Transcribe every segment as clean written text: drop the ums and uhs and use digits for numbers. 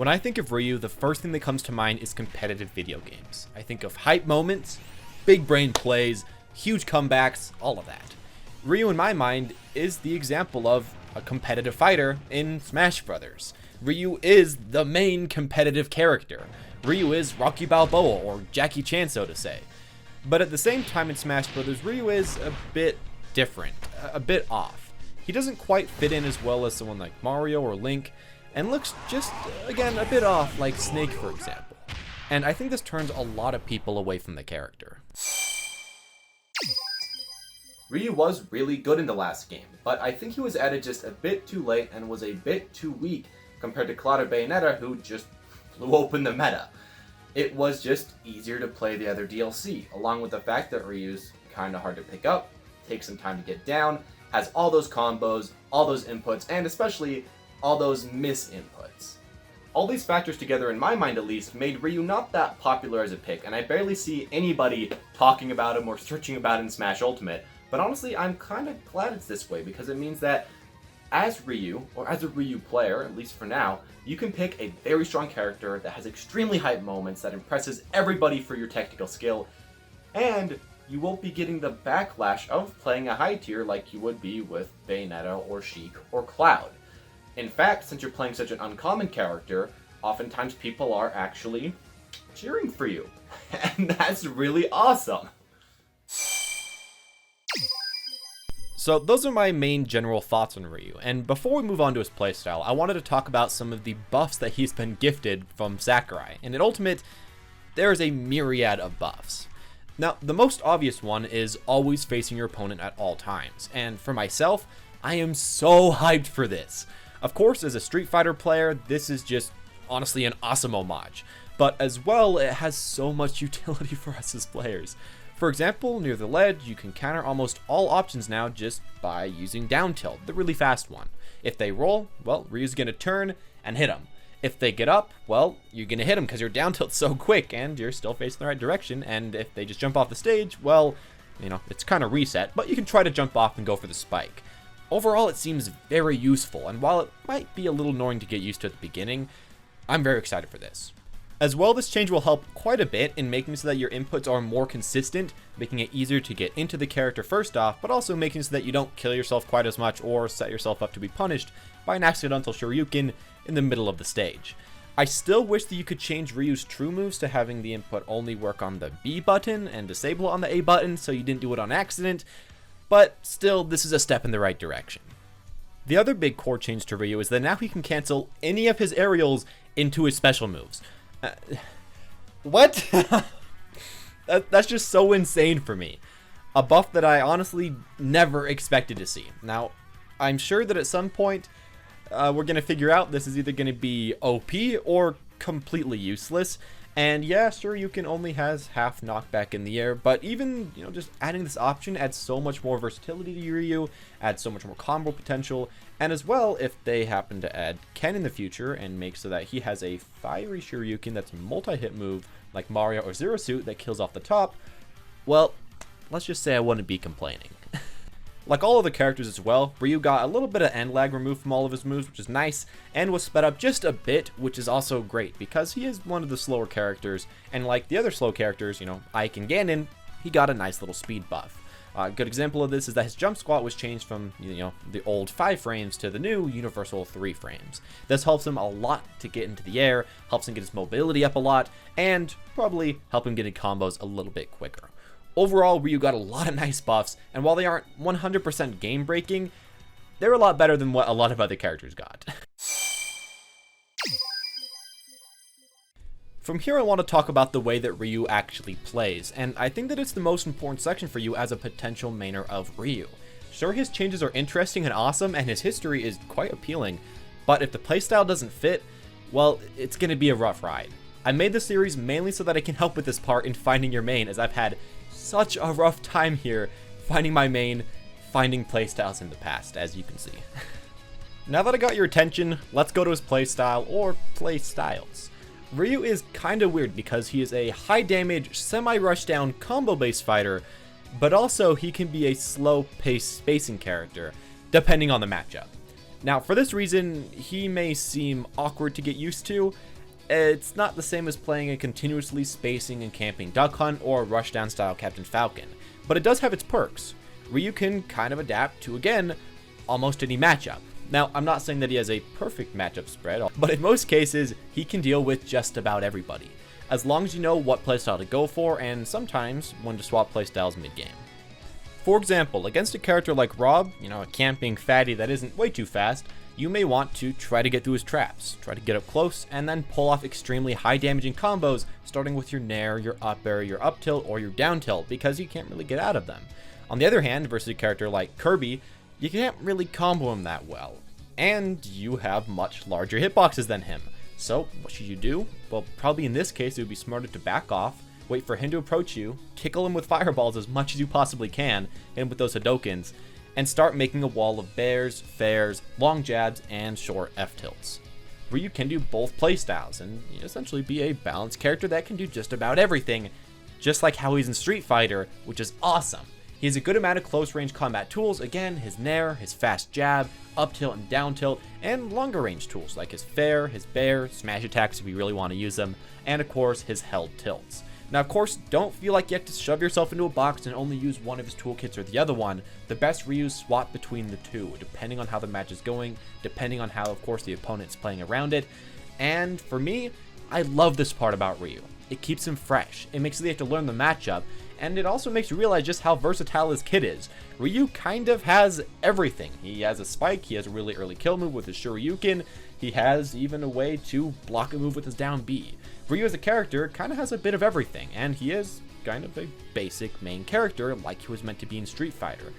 When I think of Ryu, the first thing that comes to mind is competitive video games. I think of hype moments, big brain plays, huge comebacks, all of that. Ryu, in my mind, is the example of a competitive fighter in Smash Brothers. Ryu is the main competitive character. Ryu is Rocky Balboa or Jackie Chan, so to say. But at the same time in Smash Brothers, Ryu is a bit different, a bit off. He doesn't quite fit in as well as someone like Mario or Link, and looks just, again, a bit off like Snake, for example. And I think this turns a lot of people away from the character. Ryu was really good in the last game, but I think he was added just a bit too late and was a bit too weak compared to Cloud or Bayonetta, who just blew open the meta. It was just easier to play the other DLC, along with the fact that Ryu's kinda hard to pick up, takes some time to get down, has all those combos, all those inputs, and especially all those misinputs. All these factors together, in my mind at least, made Ryu not that popular as a pick, and I barely see anybody talking about him or searching about him in Smash Ultimate. But honestly, I'm kinda glad it's this way, because it means that as Ryu, or as a Ryu player, at least for now, you can pick a very strong character that has extremely hype moments, that impresses everybody for your technical skill, and you won't be getting the backlash of playing a high tier like you would be with Bayonetta or Sheik or Cloud. In fact, since you're playing such an uncommon character, oftentimes people are actually cheering for you. And that's really awesome. So those are my main general thoughts on Ryu, and before we move on to his playstyle, I wanted to talk about some of the buffs that he's been gifted from Sakurai. And in Ultimate, there is a myriad of buffs. Now, the most obvious one is always facing your opponent at all times, and for myself, I am so hyped for this. Of course, as a Street Fighter player, this is just honestly an awesome homage, but as well, it has so much utility for us as players. For example, near the ledge, you can counter almost all options now just by using down tilt, the really fast one. If they roll, well, Ryu's gonna turn and hit them. If they get up, well, you're gonna hit them because your down tilt's so quick and you're still facing the right direction, and if they just jump off the stage, well, you know, it's kind of reset, but you can try to jump off and go for the spike. Overall, it seems very useful, and while it might be a little annoying to get used to at the beginning, I'm very excited for this. As well, this change will help quite a bit in making so that your inputs are more consistent, making it easier to get into the character first off, but also making so that you don't kill yourself quite as much or set yourself up to be punished by an accidental Shoryuken in the middle of the stage. I still wish that you could change Ryu's true moves to having the input only work on the B button and disable it on the A button so you didn't do it on accident, but still, this is a step in the right direction. The other big core change to Ryu is that now he can cancel any of his aerials into his special moves. What? That's just so insane for me. A buff that I honestly never expected to see. Now, I'm sure that at some point, we're going to figure out this is either going to be OP or completely useless. And yeah, sure, Shoryuken only has half knockback in the air, but even, you know, just adding this option adds so much more versatility to Ryu, adds so much more combo potential, and as well, if they happen to add Ken in the future and make so that he has a fiery Shoryuken that's a multi-hit move, like Mario or Zero Suit that kills off the top, well, let's just say I wouldn't be complaining. Like all other characters as well, Ryu got a little bit of end lag removed from all of his moves, which is nice, and was sped up just a bit, which is also great, because he is one of the slower characters, and like the other slow characters, you know, Ike and Ganon, he got a nice little speed buff. A good example of this is that his jump squat was changed from, you know, the old 5 frames to the new universal 3 frames. This helps him a lot to get into the air, helps him get his mobility up a lot, and probably help him get in combos a little bit quicker. Overall, Ryu got a lot of nice buffs, and while they aren't 100% game-breaking, they're a lot better than what a lot of other characters got. From here, I want to talk about the way that Ryu actually plays, and I think that it's the most important section for you as a potential mainer of Ryu. Sure, his changes are interesting and awesome, and his history is quite appealing, but if the playstyle doesn't fit, well, it's going to be a rough ride. I made this series mainly so that I can help with this part in finding your main, as I've had such a rough time here finding my main, finding playstyles in the past, as you can see. Now that I got your attention, let's go to his playstyle, or playstyles. Ryu is kinda weird because he is a high damage, semi-rushdown combo based fighter, but also he can be a slow paced spacing character, depending on the matchup. Now for this reason, he may seem awkward to get used to, It's not the same as playing a continuously spacing and camping Duck Hunt or Rushdown style Captain Falcon, but it does have its perks. Ryu can kind of adapt to, again, almost any matchup. Now, I'm not saying that he has a perfect matchup spread, but in most cases, he can deal with just about everybody, as long as you know what playstyle to go for and sometimes when to swap playstyles mid-game. For example, against a character like Rob, a camping fatty that isn't way too fast, you may want to try to get through his traps, try to get up close, and then pull off extremely high damaging combos, starting with your nair, your up air, your up tilt, or your down tilt, because you can't really get out of them. On the other hand, versus a character like Kirby, you can't really combo him that well, and you have much larger hitboxes than him. So, what should you do? Well, probably in this case, it would be smarter to back off, wait for him to approach you, tickle him with fireballs as much as you possibly can, hit him with those Hadokens, and start making a wall of bairs, fairs, long jabs, and short F-tilts. Ryu can do both playstyles, and essentially be a balanced character that can do just about everything, just like how he's in Street Fighter, which is awesome. He has a good amount of close-range combat tools, again, his nair, his fast jab, up tilt and down tilt, and longer range tools like his fair, his bair, smash attacks if you really want to use them, and of course his held tilts. Now of course, don't feel like you have to shove yourself into a box and only use one of his toolkits or the other one. The best Ryus swap between the two, depending on how the match is going, depending on how of course the opponent's playing around it, and for me, I love this part about Ryu. It keeps him fresh, it makes you have to learn the matchup, and it also makes you realize just how versatile his kit is. Ryu kind of has everything. He has a spike, he has a really early kill move with his Shoryuken, he has even a way to block a move with his down B. Ryu as a character kind of has a bit of everything, and he is kind of a basic main character like he was meant to be in Street Fighter.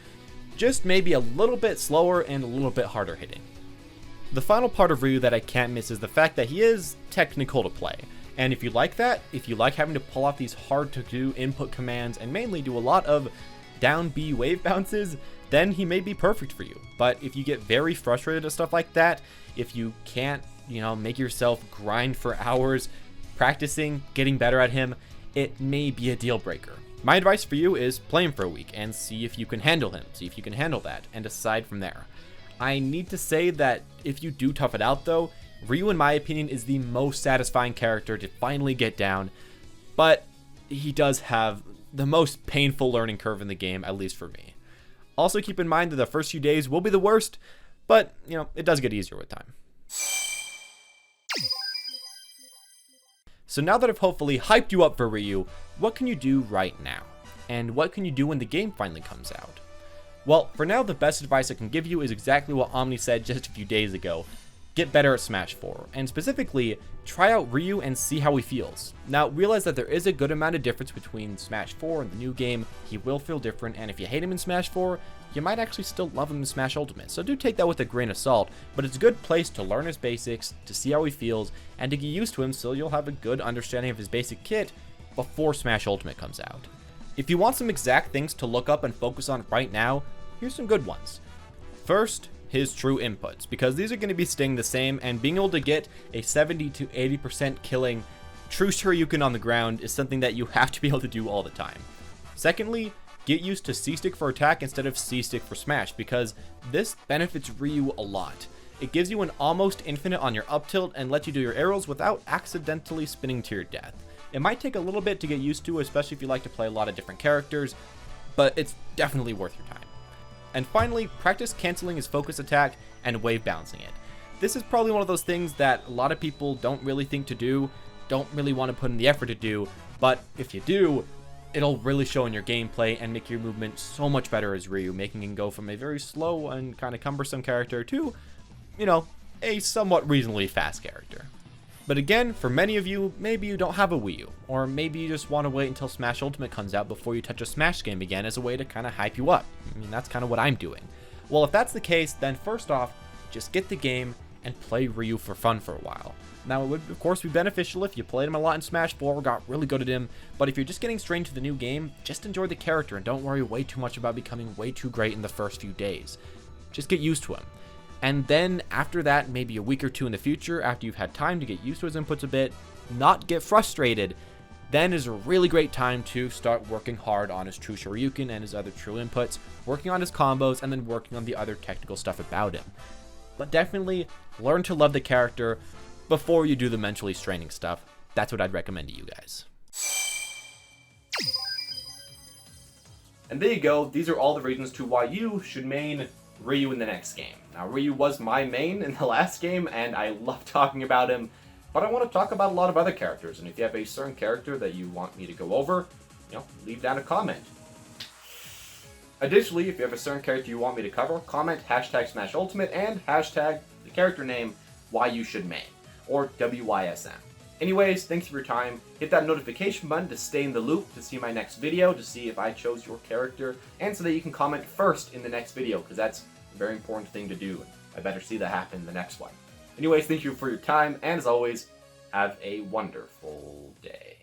Just maybe a little bit slower and a little bit harder hitting. The final part of Ryu that I can't miss is the fact that he is technical to play. And if you like that, if you like having to pull off these hard to do input commands and mainly do a lot of down B wave bounces, then he may be perfect for you. But if you get very frustrated at stuff like that, if you can't, make yourself grind for hours practicing, getting better at him, it may be a deal breaker. My advice for you is play him for a week and see if you can handle him, see if you can handle that, and decide from there. I need to say that if you do tough it out though, Ryu, in my opinion, is the most satisfying character to finally get down, but he does have the most painful learning curve in the game, at least for me. Also keep in mind that the first few days will be the worst, but, it does get easier with time. So now that I've hopefully hyped you up for Ryu, what can you do right now? And what can you do when the game finally comes out? Well, for now, the best advice I can give you is exactly what Omni said just a few days ago. Get better at Smash 4, and specifically, try out Ryu and see how he feels. Now, realize that there is a good amount of difference between Smash 4 and the new game. He will feel different, and if you hate him in Smash 4, you might actually still love him in Smash Ultimate, so do take that with a grain of salt, but it's a good place to learn his basics, to see how he feels, and to get used to him so you'll have a good understanding of his basic kit before Smash Ultimate comes out. If you want some exact things to look up and focus on right now, here's some good ones. First, his true inputs, because these are going to be staying the same, and being able to get a 70 to 80% killing true Shoryuken on the ground is something that you have to be able to do all the time. Secondly, get used to C-stick for attack instead of C-stick for smash, because this benefits Ryu a lot. It gives you an almost infinite on your up tilt and lets you do your arrows without accidentally spinning to your death. It might take a little bit to get used to, especially if you like to play a lot of different characters, but it's definitely worth your time. And finally, practice canceling his focus attack and wave bouncing it. This is probably one of those things that a lot of people don't really think to do, don't really want to put in the effort to do, but if you do, it'll really show in your gameplay and make your movement so much better as Ryu, making him go from a very slow and kind of cumbersome character to, a somewhat reasonably fast character. But again, for many of you, maybe you don't have a Wii U, or maybe you just want to wait until Smash Ultimate comes out before you touch a Smash game again as a way to kind of hype you up. That's kind of what I'm doing. Well, if that's the case, then first off, just get the game and play Ryu for fun for a while. Now, it would of course be beneficial if you played him a lot in Smash 4, got really good at him, but if you're just getting straight into the new game, just enjoy the character and don't worry way too much about becoming way too great in the first few days. Just get used to him. And then after that, maybe a week or two in the future, after you've had time to get used to his inputs a bit, not get frustrated, then is a really great time to start working hard on his true Shoryuken and his other true inputs, working on his combos, and then working on the other technical stuff about him. But definitely learn to love the character, before you do the mentally straining stuff. That's what I'd recommend to you guys. And there you go, these are all the reasons to why you should main Ryu in the next game. Now, Ryu was my main in the last game, and I love talking about him, but I want to talk about a lot of other characters, and if you have a certain character that you want me to go over, leave down a comment. Additionally, if you have a certain character you want me to cover, comment #SmashUltimate and hashtag the character name YOUShouldMain, or WYSM. Anyways, thanks for your time. Hit that notification button to stay in the loop to see my next video, to see if I chose your character, and so that you can comment first in the next video, because that's a very important thing to do. I better see that happen in the next one. Anyways, thank you for your time, and as always, have a wonderful day.